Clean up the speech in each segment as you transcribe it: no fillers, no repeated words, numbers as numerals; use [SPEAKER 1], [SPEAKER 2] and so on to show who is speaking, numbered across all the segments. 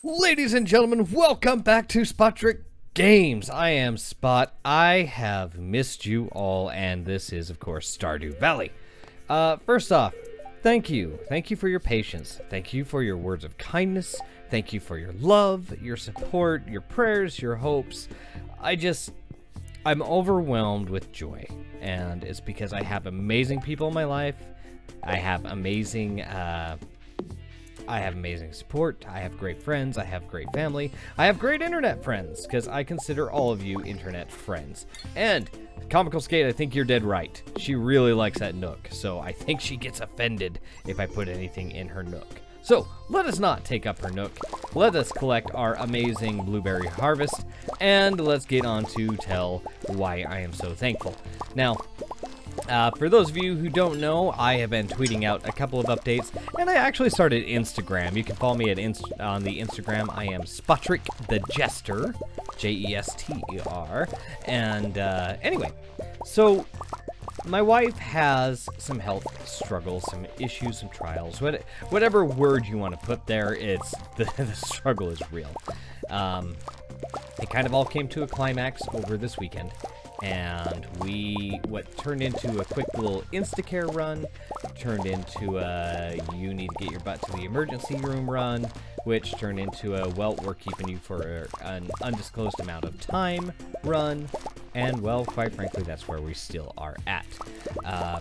[SPEAKER 1] Ladies and gentlemen, welcome back to Spotric Games. I am Spot. I have missed you all, and this is, of course, Stardew Valley. First off, thank you. Thank you for your patience. Thank you for your words of kindness. Thank you for your love, your support, your prayers, your hopes. I'm overwhelmed with joy, and it's because I have amazing people in my life. I have amazing support, I have great friends, I have great family, I have great internet friends, because I consider all of you internet friends. And, Comical Skate, I think you're dead right. She really likes that Nook, so I think she gets offended if I put anything in her Nook. So, let us not take up her Nook, let us collect our amazing blueberry harvest, and let's get on to tell why I am so thankful. Now, for those of you who don't know, I have been tweeting out a couple of updates, and I actually started Instagram. You can follow me on the Instagram. I am Spotric the Jester, Jester, and anyway, so my wife has some health struggles, some issues, some trials, whatever word you want to put there. It's the struggle is real. It kind of all came to a climax over this weekend. And what turned into a quick little Instacare run, turned into a you need to get your butt to the emergency room run, which turned into a well, we're keeping you for an undisclosed amount of time run, and well, quite frankly, that's where we still are at. I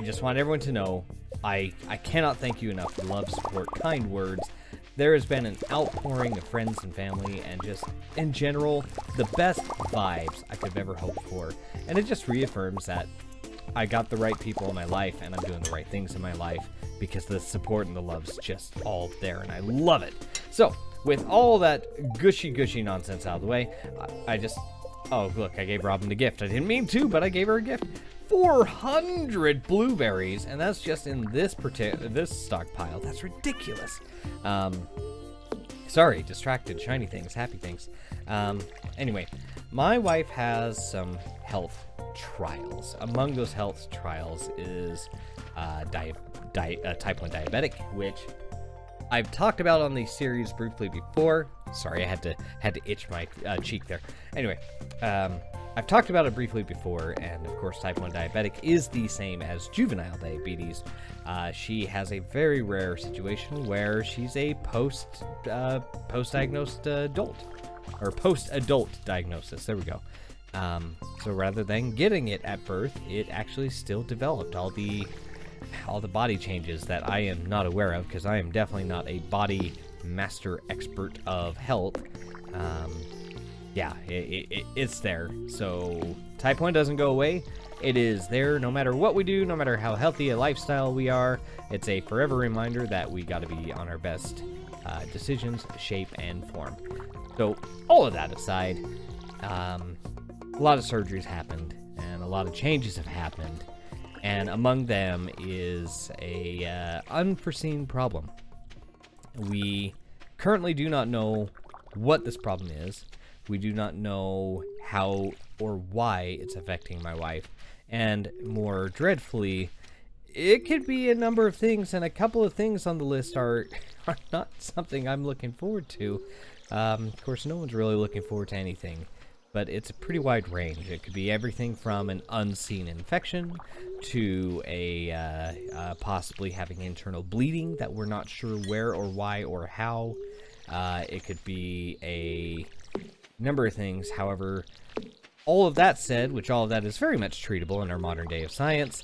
[SPEAKER 1] just want everyone to know, I cannot thank you enough for love, support, kind words. There has been an outpouring of friends and family and just, in general, the best vibes I could have ever hoped for. And it just reaffirms that I got the right people in my life and I'm doing the right things in my life because the support and the love's just all there and I love it. So, with all that gushy nonsense out of the way, oh, look, I gave Robin a gift. I didn't mean to, but I gave her a gift. 400 blueberries, and that's just in this stockpile. That's ridiculous. Sorry, distracted, shiny things, happy things. Anyway, my wife has some health trials. Among those health trials is type 1 diabetic, which I've talked about on the series briefly before. Sorry, I had to itch my cheek there. Anyway, I've talked about it briefly before, and of course type 1 diabetic is the same as juvenile diabetes. She has a very rare situation where she's a post-diagnosed adult, or post-adult diagnosis, there we go. So rather than getting it at birth, it actually still developed all the body changes that I am not aware of, because I am definitely not a body master expert of health. Yeah, it's there. So type 1 doesn't go away. It is there no matter what we do, no matter how healthy a lifestyle we are. It's a forever reminder that we got to be on our best decisions, shape, and form. So all of that aside, a lot of surgeries happened, and a lot of changes have happened. And among them is a unforeseen problem. We currently do not know what this problem is. We do not know how or why it's affecting my wife. And more dreadfully, it could be a number of things, and a couple of things on the list are not something I'm looking forward to. Of course, no one's really looking forward to anything, but it's a pretty wide range. It could be everything from an unseen infection to a possibly having internal bleeding that we're not sure where or why or how. It could be a number of things. However, all of that said, which all of that is very much treatable in our modern day of science,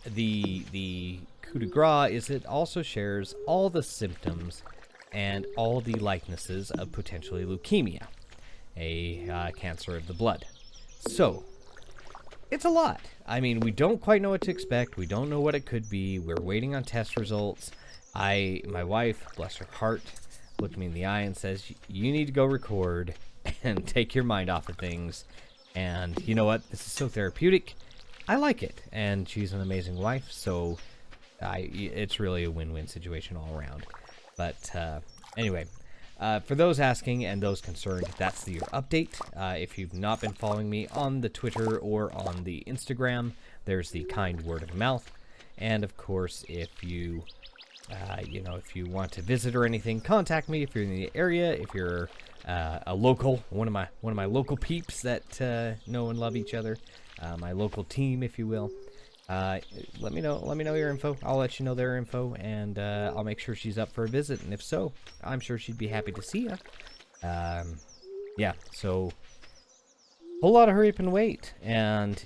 [SPEAKER 1] the coup de grace is it also shares all the symptoms and all the likenesses of potentially leukemia, a cancer of the blood. So, it's a lot. I mean, we don't quite know what to expect. We don't know what it could be. We're waiting on test results. My wife, bless her heart, looked me in the eye and says, you need to go record and take your mind off of things. And you know what? This is so therapeutic. I like it. And she's an amazing wife, so it's really a win-win situation all around. But anyway, for those asking and those concerned, that's your update. If you've not been following me on the Twitter or on the Instagram, there's the kind word of mouth. And of course, if you You know, if you want to visit or anything, contact me if you're in the area. If you're a local, one of my local peeps that know and love each other, my local team, if you will. Let me know your info. I'll let you know their info, and I'll make sure she's up for a visit. And if so, I'm sure she'd be happy to see you. Yeah. So, whole lot of hurry up and wait. And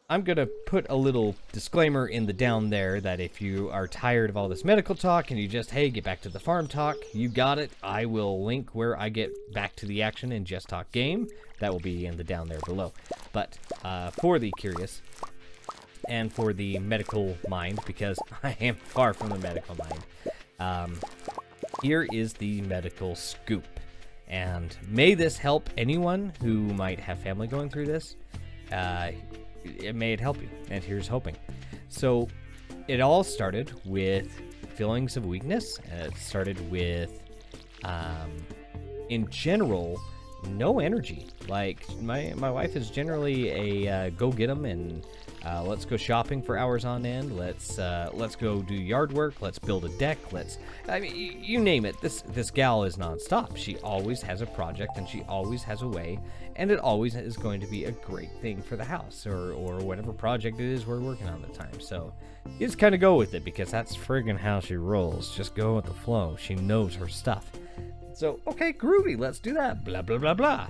[SPEAKER 1] I'm gonna put a little disclaimer in the down there that if you are tired of all this medical talk and you just, hey, get back to the farm talk, you got it. I will link where I get back to the action and just talk game. That will be in the down there below. But for the curious and for the medical mind, because I am far from the medical mind, here is the medical scoop. And may this help anyone who might have family going through this. May it help you, and here's hoping. So it all started with feelings of weakness, and it started with in general no energy. Like my wife is generally a go get 'em and let's go shopping for hours on end, let's go do yard work, let's build a deck, I mean, you name it. This gal is nonstop. She always has a project, and she always has a way, and it always is going to be a great thing for the house or whatever project it is we're working on at the time. So you just kind of go with it, because that's friggin' how she rolls. Just go with the flow. She knows her stuff. So, okay, groovy, let's do that, blah, blah, blah, blah.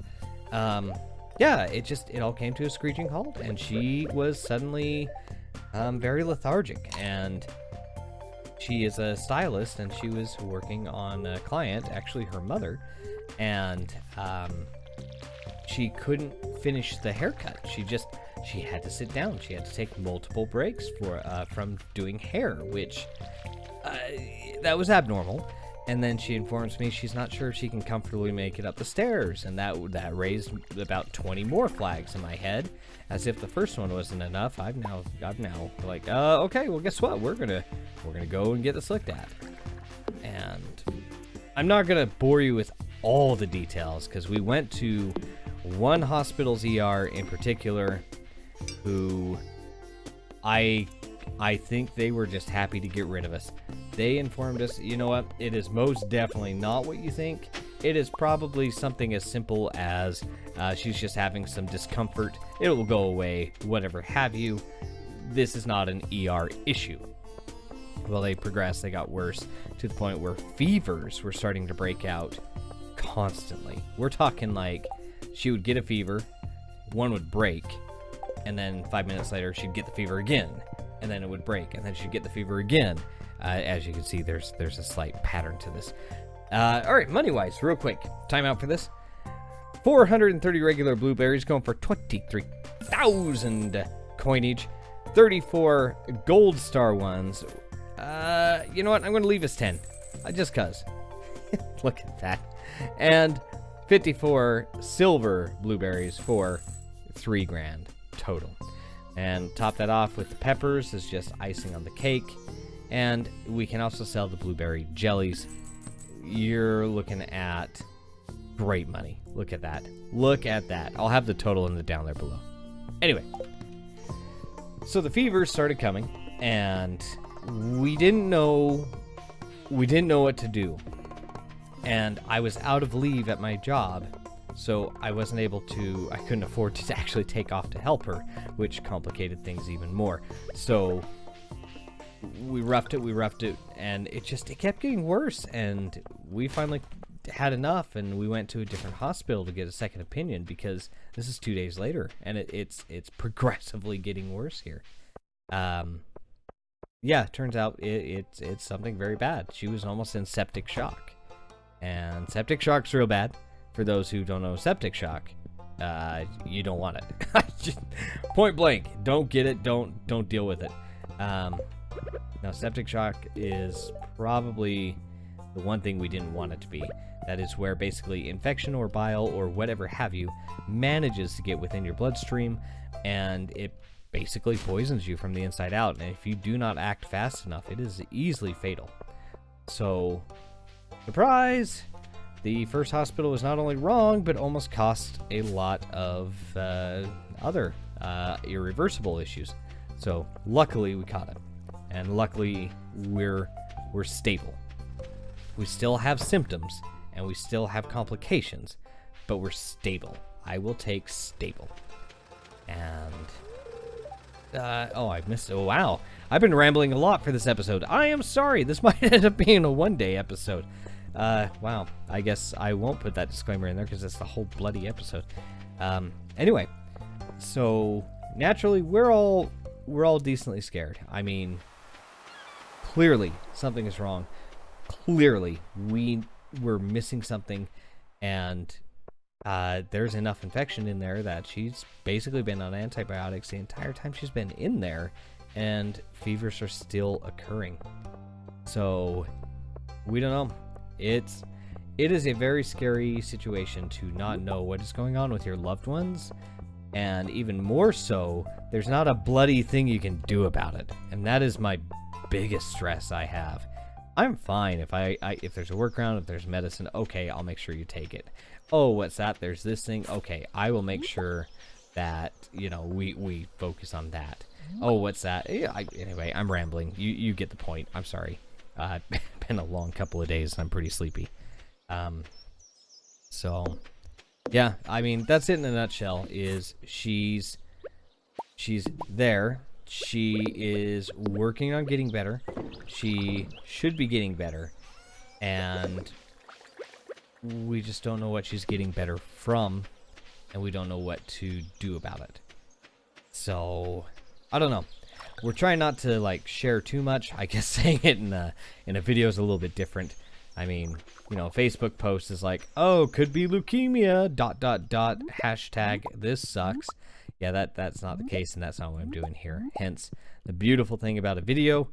[SPEAKER 1] Yeah, it all came to a screeching halt, and she was suddenly very lethargic. And she is a stylist, and she was working on a client, actually her mother, and she couldn't finish the haircut. She had to sit down. She had to take multiple breaks from doing hair, which that was abnormal. And then she informs me she's not sure if she can comfortably make it up the stairs, and that raised about 20 more flags in my head, as if the first one wasn't enough. I'm now like, okay, well, guess what? We're gonna go and get this looked at. And I'm not gonna bore you with all the details, because we went to one hospital's ER in particular, who I think they were just happy to get rid of us. They informed us, you know what, it is most definitely not what you think. It is probably something as simple as she's just having some discomfort. It will go away, whatever have you. This is not an ER issue. Well, they progressed, they got worse, to the point where fevers were starting to break out constantly. We're talking like she would get a fever, one would break, and then 5 minutes later she'd get the fever again, and then it would break, and then she'd get the fever again. As you can see, there's a slight pattern to this. All right, money-wise, real quick, time out for this. 430 regular blueberries going for 23,000 coinage. 34 gold star ones. You know what? I'm going to leave us 10. Just cause. Look at that. And 54 silver blueberries for 3 grand total. And top that off with the peppers is just icing on the cake. And we can also sell the blueberry jellies. You're looking at great money. Look at that. Look at that. I'll have the total in the down there below. Anyway, so the fevers started coming, and we didn't know what to do. And I was out of leave at my job, so I couldn't afford to actually take off to help her, which complicated things even more. So we roughed it, and it kept getting worse, and we finally had enough, and we went to a different hospital to get a second opinion, because this is 2 days later, and it's progressively getting worse here. Yeah, turns out it's something very bad. She was almost in septic shock, and septic shock's real bad. For those who don't know septic shock, you don't want it. Just point blank, don't get it, don't deal with it. Now, septic shock is probably the one thing we didn't want it to be. That is where basically infection or bile or whatever have you manages to get within your bloodstream, and it basically poisons you from the inside out. And if you do not act fast enough, it is easily fatal. So, surprise! The first hospital was not only wrong, but almost cost a lot of other irreversible issues. So, luckily we caught it. And luckily, we're we're stable. We still have symptoms, and we still have complications, but we're stable. I will take stable. And, oh, I missed, oh, wow. I've been rambling a lot for this episode. I am sorry. This might end up being a one-day episode. Wow. I guess I won't put that disclaimer in there because it's the whole bloody episode. Anyway, so naturally, we're all decently scared. I mean, clearly something is wrong. Clearly, we're missing something, and there's enough infection in there that she's basically been on antibiotics the entire time she's been in there, and fevers are still occurring. So we don't know. It is a very scary situation to not know what is going on with your loved ones, and even more so, there's not a bloody thing you can do about it, and that is my biggest stress I have. I'm fine if if there's a workaround, if there's medicine, okay, I'll make sure you take it. Oh, what's that? There's this thing. Okay, I will make sure that, you know, we focus on that. Oh, what's that? Yeah, anyway, I'm rambling. You get the point. I'm sorry. It's been a long couple of days and I'm pretty sleepy. So, yeah, I mean, that's it in a nutshell. Is she's there. She is working on getting better. She should be getting better. And we just don't know what she's getting better from. And we don't know what to do about it. So, I don't know. We're trying not to, like, share too much. I guess saying it in a video is a little bit different. I mean, you know, Facebook post is like, oh, could be leukemia, ... hashtag this sucks. Yeah, that's not the case, and that's not what I'm doing here. Hence, the beautiful thing about a video,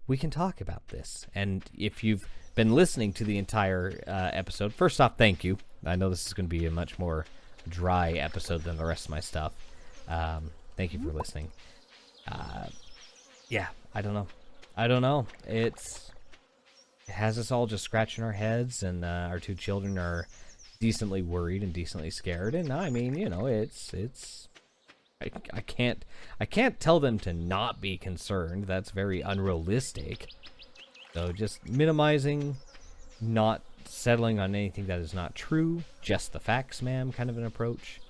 [SPEAKER 1] we can talk about this. And if you've been listening to the entire episode, first off, thank you. I know this is going to be a much more dry episode than the rest of my stuff. Thank you for listening. Yeah, I don't know. It has us all just scratching our heads, and our two children are decently worried and decently scared. And I mean, you know, I can't tell them to not be concerned. That's very unrealistic. So just minimizing, not settling on anything that is not true, just the facts, ma'am, kind of an approach.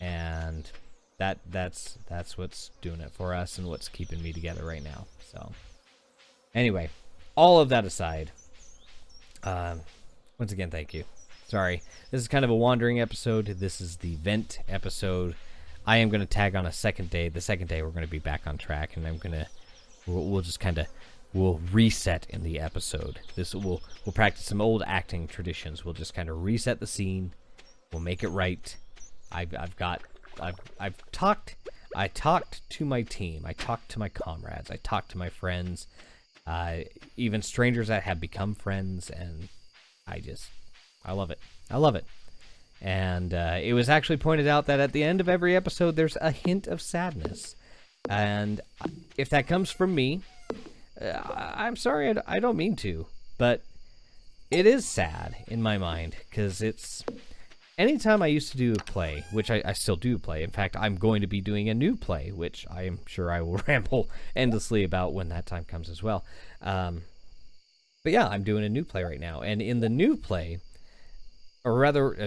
[SPEAKER 1] And that's what's doing it for us and what's keeping me together right now. So anyway, all of that aside, once again, thank you. Sorry, this is kind of a wandering episode. This is the vent episode. I am going to tag on a second day. The second day we're going to be back on track, and we'll just kind of, we'll reset in the episode. We'll practice some old acting traditions. We'll just kind of reset the scene. We'll make it right. I talked to my team. I talked to my comrades. I talked to my friends, even strangers that have become friends, and I love it. I love it. And it was actually pointed out that at the end of every episode, there's a hint of sadness. And if that comes from me, I'm sorry, I don't mean to. But it is sad in my mind, because it's... Anytime I used to do a play, which I still do play. In fact, I'm going to be doing a new play, which I am sure I will ramble endlessly about when that time comes as well. But yeah, I'm doing a new play right now. And in the new play... Or rather,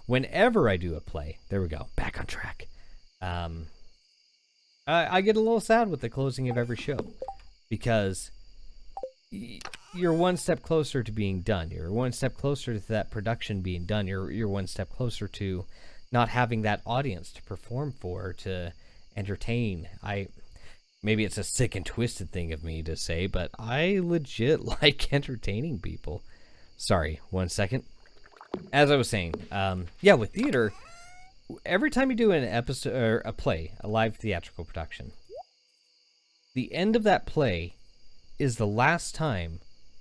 [SPEAKER 1] whenever I do a play, there we go, back on track. I get a little sad with the closing of every show, because you're one step closer to being done. You're one step closer to that production being done. You're one step closer to not having that audience to perform for, to entertain. Maybe it's a sick and twisted thing of me to say, but I legit like entertaining people. Sorry, one second. As I was saying, yeah, with theater, every time you do an episode or a play, a live theatrical production, the end of that play is the last time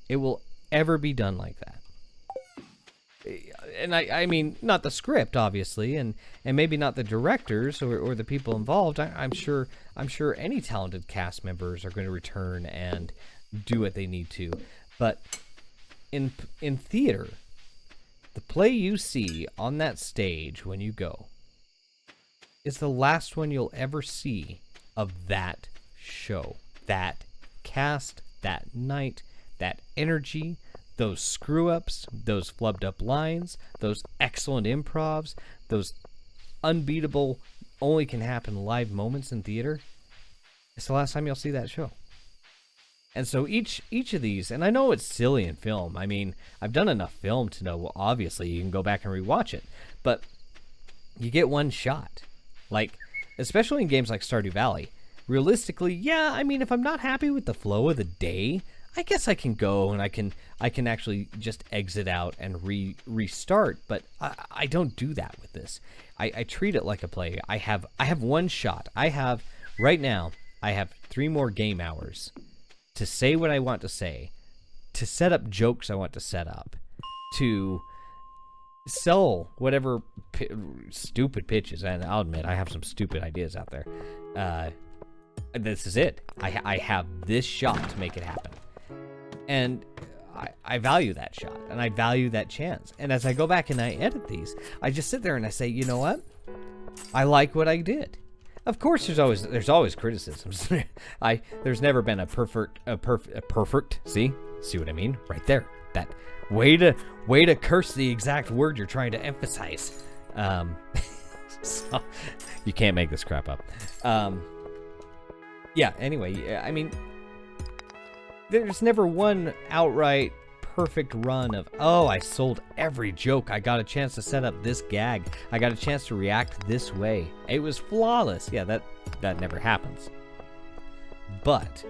[SPEAKER 1] it will ever be done like that. And I mean, not the script, obviously, and maybe not the directors or the people involved. I'm sure any talented cast members are going to return and do what they need to. But in theater, the play you see on that stage when you go is the last one you'll ever see of that show, that cast, that night, that energy, those screw-ups, those flubbed up lines, those excellent improvs, those unbeatable, only can happen live moments in theater, it's the last time you'll see that show. And so each of these, and I know it's silly in film. I mean, I've done enough film to know, well, obviously you can go back and rewatch it, but you get one shot. Like, especially in games like Stardew Valley, realistically, yeah, I mean, if I'm not happy with the flow of the day, I guess I can go and I can actually just exit out and restart, but I don't do that with this. I treat it like a play. I have one shot. Right now, I have 3 more game hours to say what I want to say, to set up jokes I want to set up, to sell whatever stupid pitches, and I'll admit I have some stupid ideas out there. This is it. I have this shot to make it happen. And I value that shot, and I value that chance. And as I go back and I edit these, I just sit there and I say, you know what? I like what I did. Of course, there's always criticisms. There's never been a perfect. See what I mean? Right there. That way to curse the exact word you're trying to emphasize. So, you can't make this crap up. Yeah. Anyway, I mean, there's never one outright perfect run of, oh, I sold every joke. I got a chance to set up this gag. I got a chance to react this way. It was flawless. Yeah, that never happens. But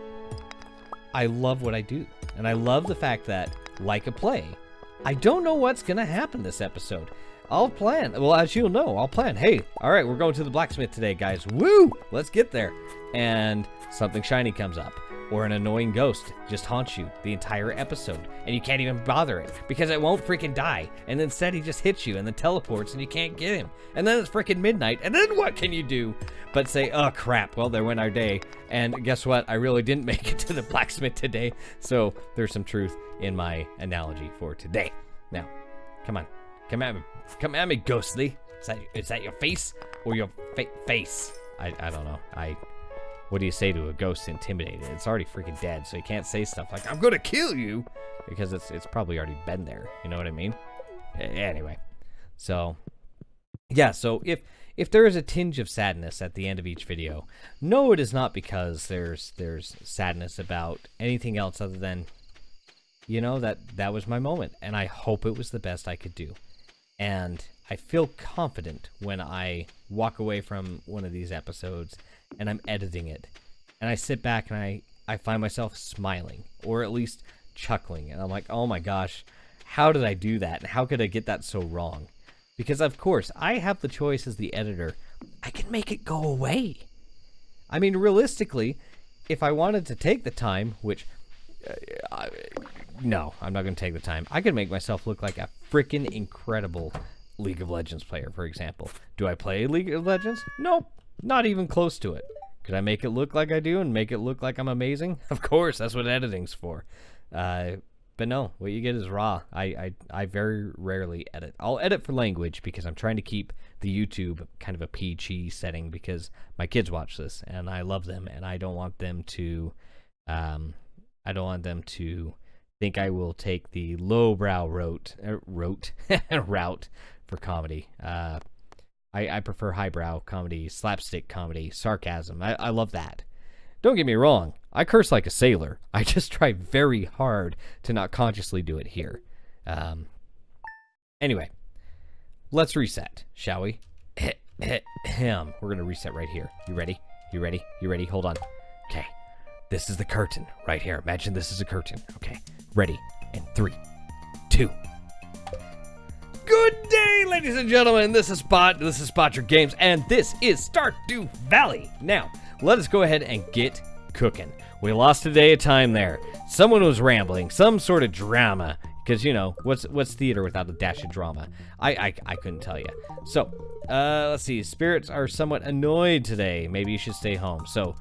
[SPEAKER 1] I love what I do. And I love the fact that, like a play, I don't know what's going to happen this episode. I'll plan. Well, as you'll know, I'll plan. Hey, all right, we're going to the blacksmith today, guys. Woo! Let's get there. And something shiny comes up. Or an annoying ghost just haunts you the entire episode, and you can't even bother it because it won't freaking die. And instead he just hits you and then teleports and you can't get him. And then it's freaking midnight, and then what can you do but say, oh crap, well, there went our day. And guess what? I really didn't make it to the blacksmith today. So there's some truth in my analogy for today. Now, come on. Come at me. Come at me, ghostly. Is that your face or your face? I don't know. What do you say to a ghost intimidated? It's already freaking dead, so you can't say stuff like, I'm gonna kill you, because it's probably already been there. You know what I mean? Anyway, so yeah, so if there is a tinge of sadness at the end of each video, no, it is not because there's sadness about anything else other than, you know, that was my moment, and I hope it was the best I could do. And I feel confident when I walk away from one of these episodes and I'm editing it, and I sit back and I find myself smiling, or at least chuckling, and I'm like, oh my gosh, how did I do that, and how could I get that so wrong? Because of course I have the choice as the editor. I can make it go away. I mean, realistically, if I wanted to take the time, which no, I'm not going to take the time. I could make myself look like a freaking incredible League of Legends player, for example. Do I play League of Legends? Nope. Not even close to it. Could I make it look like I do and make it look like I'm amazing? Of course, that's what editing's for. But no, what you get is raw. I very rarely edit. I'll edit for language because I'm trying to keep the YouTube kind of a PG setting because my kids watch this and I love them and I don't want them to think I will take the lowbrow route for comedy. I prefer highbrow comedy, slapstick comedy, sarcasm. I love that. Don't get me wrong. I curse like a sailor. I just try very hard to not consciously do it here. Anyway, let's reset, shall we? We're going to reset right here. You ready? You ready? You ready? Hold on. Okay. This is the curtain right here. Imagine this is a curtain. Okay. Ready? In 3, 2. Good day, ladies and gentlemen. This is Spotric Games, and this is Stardew Valley. Now, let us go ahead and get cooking. We lost a day of time there. Someone was rambling, some sort of drama, because, you know, what's theater without a dash of drama? I couldn't tell you. So, let's see. Spirits are somewhat annoyed today. Maybe you should stay home. So,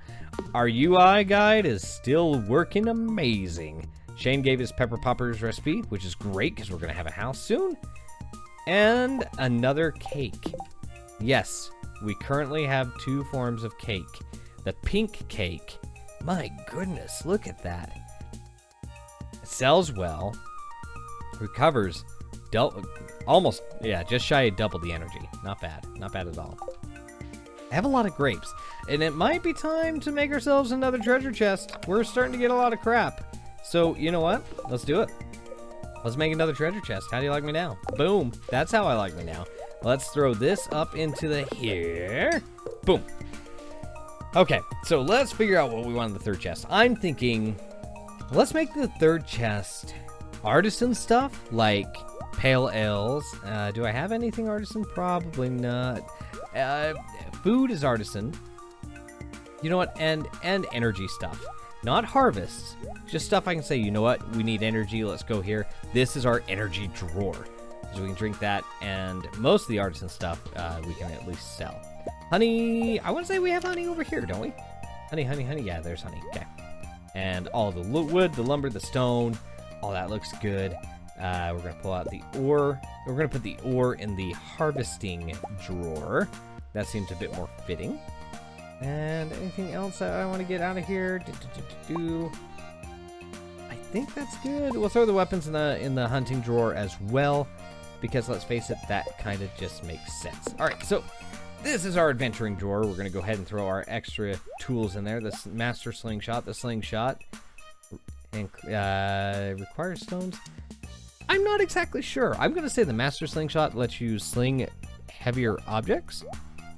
[SPEAKER 1] our UI guide is still working amazing. Shane gave his Pepper Poppers recipe, which is great, because we're going to have a house soon. And another cake. Yes, we currently have 2 forms of cake. The pink cake. My goodness, look at that. sells well, recovers almost, yeah, just shy of double the energy. Not bad. Not bad at all. I have a lot of grapes, and it might be time to make ourselves another treasure chest. We're starting to get a lot of crap. So, you know what? Let's do it. Let's make another treasure chest. How do you like me now? Boom. That's how I like me now. Let's throw this up into the here. Boom. Okay, so let's figure out what we want in the third chest. I'm thinking, let's make the third chest artisan stuff, like pale ales. Do I have anything artisan? Probably not. Food is artisan. You know what? And energy stuff. Not harvests. Just stuff I can say, you know what? We need energy. Let's go here. This is our energy drawer. So we can drink that, and most of the artisan stuff we can at least sell. Honey, I want to say we have honey over here, don't we? Honey, honey, honey. Yeah, there's honey. Okay. And all the wood, the lumber, the stone, all that looks good. We're going to pull out the ore. We're going to put the ore in the harvesting drawer. That seems a bit more fitting. And anything else that I want to get out of here? I think that's good. We'll throw the weapons in the hunting drawer as well, because let's face it, that kind of just makes sense. All right, so this is our adventuring drawer. We're going to go ahead and throw our extra tools in there. The master slingshot, the slingshot, and requires stones. I'm not exactly sure. I'm going to say the master slingshot lets you sling heavier objects.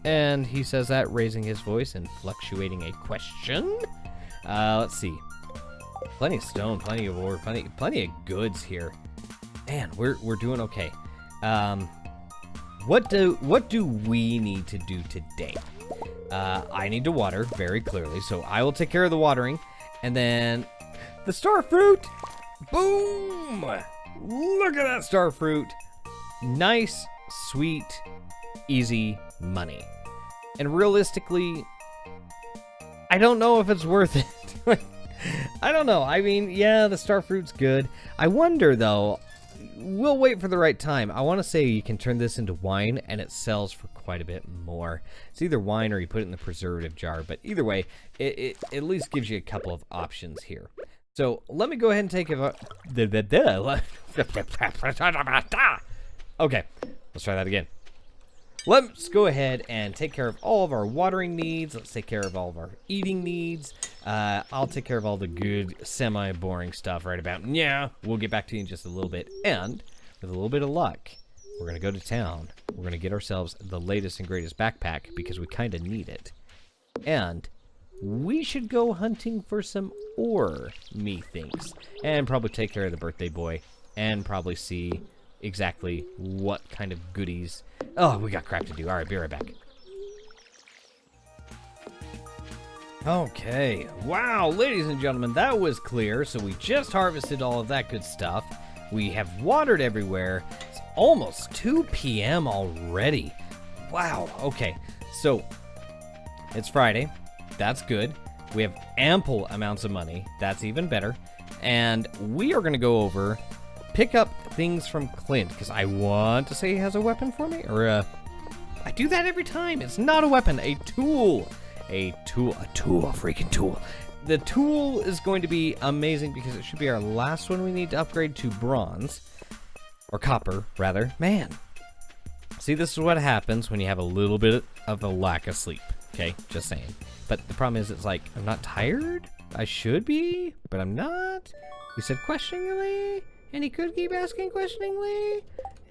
[SPEAKER 1] And he says that, raising his voice and fluctuating a question. Let's see. Plenty of stone, plenty of ore, plenty of goods here. Man, we're doing okay. What do we need to do today? I need to water, very clearly, so I will take care of the watering. And then the star fruit. Boom! Look at that star fruit. Nice, sweet, easy money. And realistically, I don't know if it's worth it. I don't know. I mean, yeah, the star fruit's good. I wonder, though, we'll wait for the right time. I want to say you can turn this into wine, and it sells for quite a bit more. It's either wine or you put it in the preservative jar, but either way, it at least gives you a couple of options here. So let me go ahead and take it. Okay, let's try that again. Let's go ahead and take care of all of our watering needs. Let's take care of all of our eating needs. I'll take care of all the good, semi-boring stuff right about now. We'll get back to you in just a little bit. And with a little bit of luck, we're going to go to town. We're going to get ourselves the latest and greatest backpack because we kind of need it. And we should go hunting for some ore, methinks. And probably take care of the birthday boy. And probably see exactly what kind of goodies. Oh, we got crap to do. All right, be right back. Okay. Wow, ladies and gentlemen, that was clear. So we just harvested all of that good stuff. We have watered everywhere. It's almost 2 p.m. already. Wow. Okay. So it's Friday. That's good. We have ample amounts of money. That's even better. And we are going to go over, pick up things from Clint, because I want to say he has a weapon for me, or I do that every time. It's not a weapon, a tool. A freaking tool. The tool is going to be amazing because it should be our last one we need to upgrade to bronze, or copper, rather. Man, see, this is what happens when you have a little bit of a lack of sleep, okay? Just saying. But the problem is, it's like, I'm not tired. I should be, but I'm not. He said questioningly, and he could keep asking questioningly,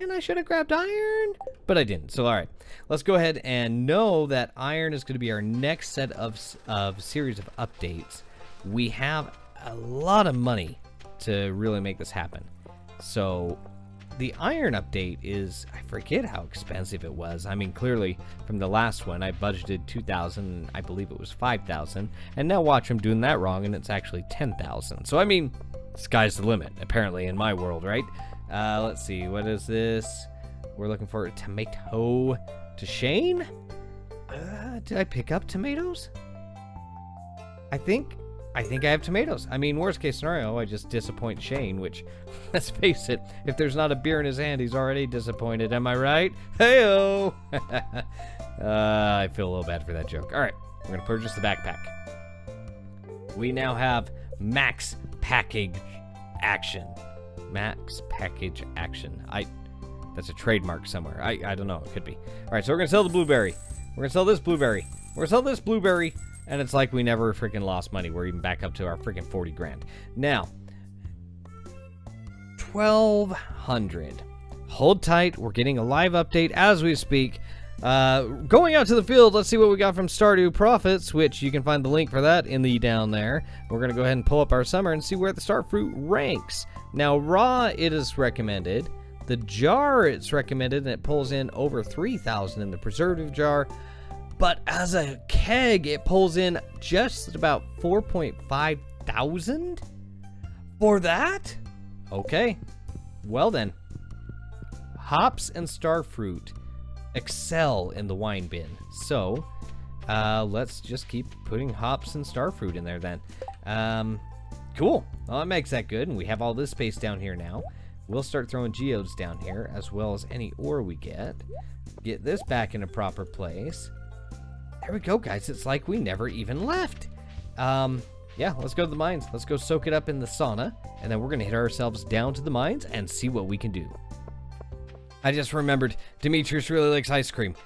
[SPEAKER 1] and I should have grabbed iron, but I didn't. So, all right, let's go ahead and know that iron is going to be our next set of series of updates. We have a lot of money to really make this happen. So the iron update is, I forget how expensive it was. I mean, clearly from the last one, I budgeted 2,000. I believe it was 5,000. And now watch, I'm doing that wrong, and it's actually 10,000. So, I mean, sky's the limit, apparently, in my world, right? Let's see, what is this? We're looking for a tomato to Shane? Did I pick up tomatoes? I think I have tomatoes. I mean, worst case scenario, I just disappoint Shane, which, let's face it, if there's not a beer in his hand, he's already disappointed. Am I right? Hey-o! I feel a little bad for that joke. All right, we're going to purchase the backpack. We now have max package action. Max package action. That's a trademark somewhere. I don't know. It could be. All right, so we're going to sell the blueberry. We're going to sell this blueberry. We're going to sell this blueberry. And it's like we never freaking lost money. We're even back up to our freaking 40 grand. Now, 1,200. Hold tight. We're getting a live update as we speak. Going out to the field, let's see what we got from Stardew Profits, which you can find the link for that in the down there. We're going to go ahead and pull up our summer and see where the starfruit ranks. Now, raw, it is recommended. The jar, it's recommended, and it pulls in over 3,000 in the preservative jar. But as a keg, it pulls in just about 4.5 thousand for that? Okay. Well then. Hops and starfruit excel in the wine bin. So, let's just keep putting hops and starfruit in there then. Cool. Well, that makes that good. And we have all this space down here now. We'll start throwing geodes down here, as well as any ore we get. Get this back in a proper place. There we go, guys. It's like we never even left. Yeah, let's go to the mines. Let's go soak it up in the sauna. And then we're going to hit ourselves down to the mines and see what we can do. I just remembered Demetrius really likes ice cream.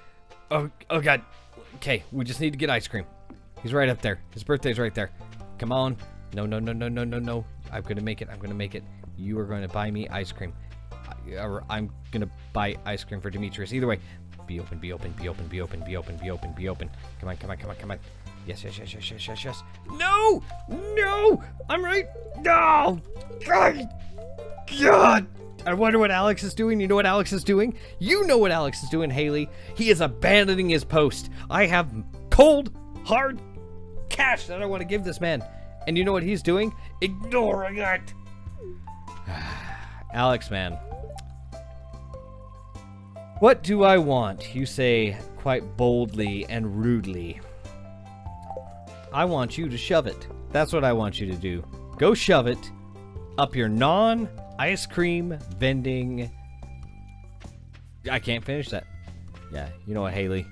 [SPEAKER 1] Oh God. Okay, we just need to get ice cream. He's right up there. His birthday's right there. Come on. No. I'm going to make it. I'm going to make it. You are going to buy me ice cream. Or I'm going to buy ice cream for Demetrius. Either way. Be open. Come on. Yes. No! I'm right. No! God! I wonder what Alex is doing. You know what Alex is doing? You know what Alex is doing, Haley. He is abandoning his post. I have cold, hard cash that I want to give this man. And you know what he's doing? Ignoring it. Alex, man. What do I want? You say quite boldly and rudely. I want you to shove it. That's what I want you to do. Go shove it up your non-ice cream vending. I can't finish that. Yeah, you know what, Haley?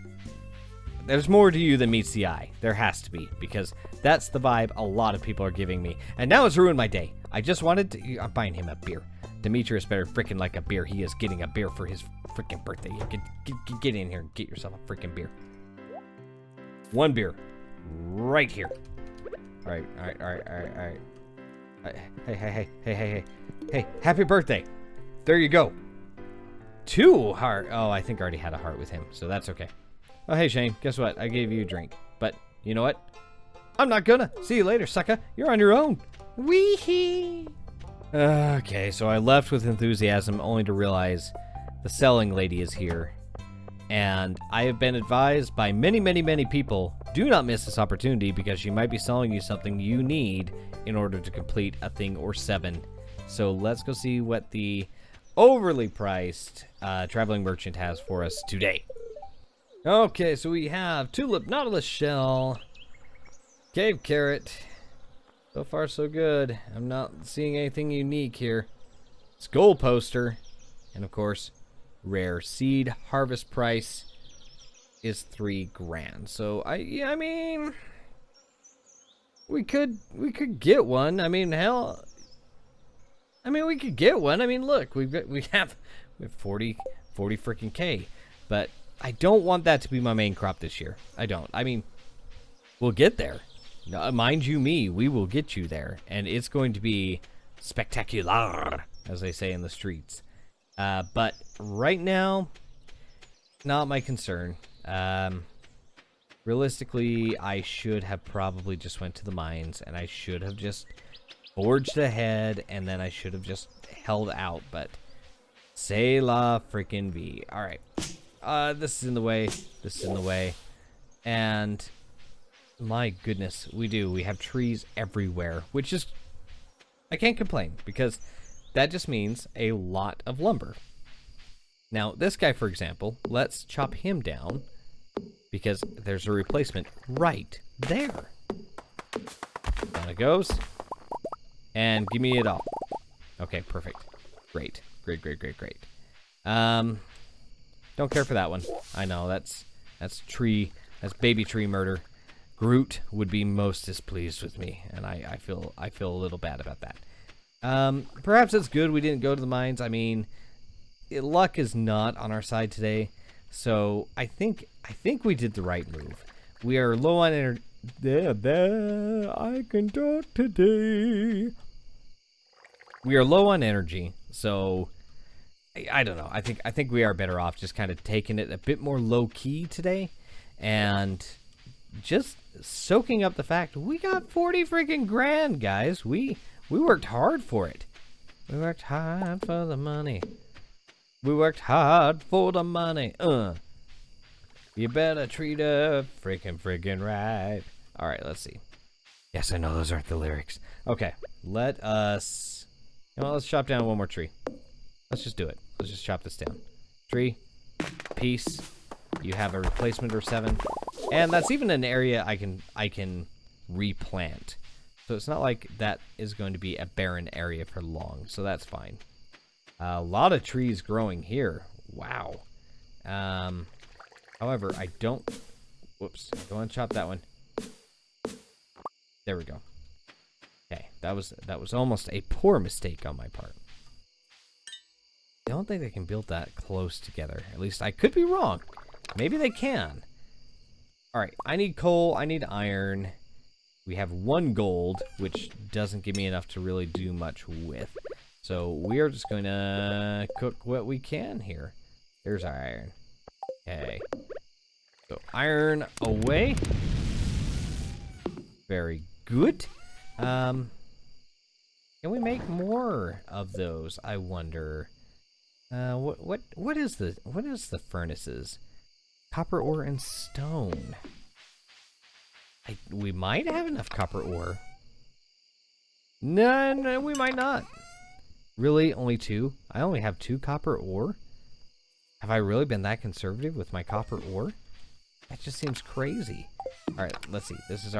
[SPEAKER 1] There's more to you than meets the eye. There has to be, because that's the vibe a lot of people are giving me. And now it's ruined my day. I just wanted to... I'm buying him a beer. Demetrius better freaking like a beer. He is getting a beer for his freaking birthday. Get in here and get yourself a freaking beer. One beer. Right here. All right. Hey, happy birthday. There you go. 2 heart. Oh, I think I already had a heart with him, so that's okay. Oh, hey, Shane. Guess what? I gave you a drink. But you know what? I'm not gonna. See you later, sucker. You're on your own. Wee-hee. Okay, so I left with enthusiasm only to realize the selling lady is here. And I have been advised by many people, do not miss this opportunity because she might be selling you something you need in order to complete a thing or 7. So let's go see what the overly priced traveling merchant has for us today. Okay, so we have tulip, nautilus shell, cave carrot. So far, so good. I'm not seeing anything unique here. Skull poster, and of course, rare seed. Harvest price is 3 grand. So I mean, we could get one. I mean, hell, we could get one. I mean, look, we have 40 freaking K, but I don't want that to be my main crop this year. I don't. I mean, we'll get there. Mind you me, we will get you there, and it's going to be spectacular, as they say in the streets. But right now, not my concern. Realistically, I should have probably just went to the mines, and I should have just forged ahead, and then I should have just held out, but c'est la freaking vie. All right. This is in the way, and... my goodness, we have trees everywhere, which is, I can't complain, because that just means a lot of lumber. Now, this guy, for example, let's chop him down, because there's a replacement right there. Down it goes, and give me it all. Okay, perfect. Great. Don't care for that one. I know, that's baby tree murder. Groot would be most displeased with me, and I feel a little bad about that. Perhaps it's good we didn't go to the mines. I mean, luck is not on our side today, so I think we did the right move. We are low on energy. There, I can talk today. We are low on energy, so I don't know. I think we are better off just kind of taking it a bit more low key today, and just soaking up the fact we got 40 freaking grand, guys. We worked hard for it. We worked hard for the money. We worked hard for the money. You better treat her freaking right. All right, let's see. Yes, I know those aren't the lyrics. Okay, let us. You know, let's chop down one more tree. Let's just do it. Let's just chop this down. Tree, piece. You have a replacement or 7, and that's even an area I can replant. So it's not like that is going to be a barren area for long. So that's fine. A lot of trees growing here. Wow. However, I don't. Whoops! Don't want to chop that one. There we go. Okay, that was almost a poor mistake on my part. I don't think they can build that close together. At least I could be wrong. Maybe they can. All right, I need coal. I need iron. We have 1 gold, which doesn't give me enough to really do much with. So we are just going to cook what we can here. There's our iron. Okay. So iron away. Very good. Can we make more of those? I wonder. What is the furnaces? Copper ore and stone. We might have enough copper ore. No, we might not. Really, only 2? I only have 2 copper ore. Have I really been that conservative with my copper ore? That just seems crazy. All right, let's see. This is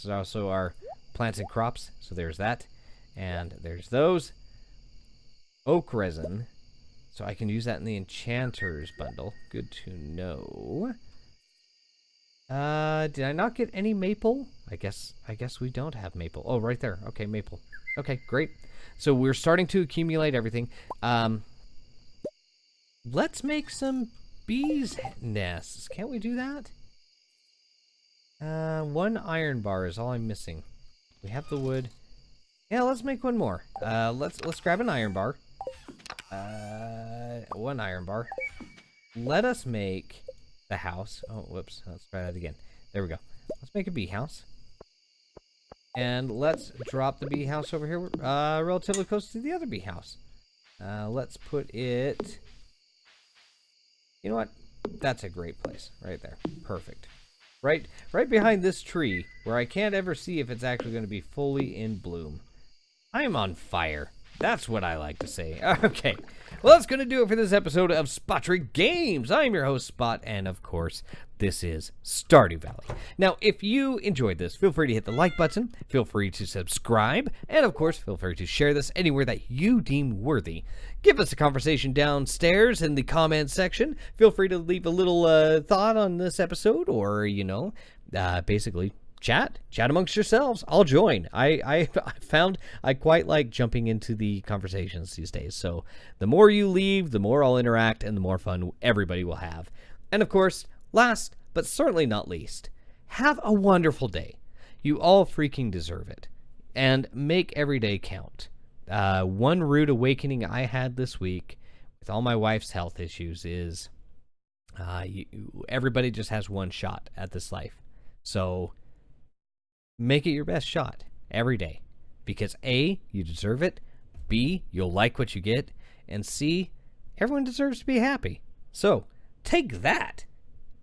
[SPEAKER 1] also our plants and crops. So there's that, and there's those. Oak resin. So I can use that in the enchanters bundle. Good to know. Did I not get any maple? I guess we don't have maple. Oh, right there. Okay, maple. Okay, great. So we're starting to accumulate everything. Let's make some bees nests. Can't we do that? 1 iron bar is all I'm missing. We have the wood. Yeah, let's make 1 more. Let's grab an iron bar. 1 iron bar. Let us make the house. Oh, whoops. Let's try that again. There we go. Let's make a bee house. And let's drop the bee house over here relatively close to the other bee house. Let's put it... You know what? That's a great place. Right there. Perfect. Right behind this tree, where I can't ever see if it's actually going to be fully in bloom. I'm on fire. That's what I like to say. Okay. Well, that's going to do it for this episode of Spotric Games. I'm your host, Spot, and of course, this is Stardew Valley. Now, if you enjoyed this, feel free to hit the like button, feel free to subscribe, and of course, feel free to share this anywhere that you deem worthy. Give us a conversation downstairs in the comment section. Feel free to leave a little thought on this episode, or, basically... Chat amongst yourselves. I'll join. I found I quite like jumping into the conversations these days. So the more you leave, the more I'll interact, and the more fun everybody will have. And of course, last but certainly not least, have a wonderful day. You all freaking deserve it. And make every day count. One rude awakening I had this week with all my wife's health issues is everybody just has one shot at this life. So make it your best shot every day, because A, you deserve it, B, you'll like what you get, and C, everyone deserves to be happy. So take that,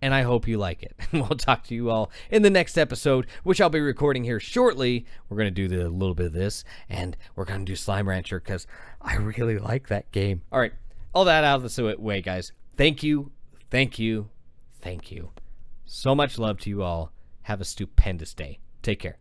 [SPEAKER 1] and I hope you like it. And we'll talk to you all in the next episode, which I'll be recording here shortly. We're going to do a little bit of this, and we're going to do Slime Rancher, because I really like that game. All right, all that out of the way, guys. Thank you, thank you, thank you. So much love to you all. Have a stupendous day. Take care.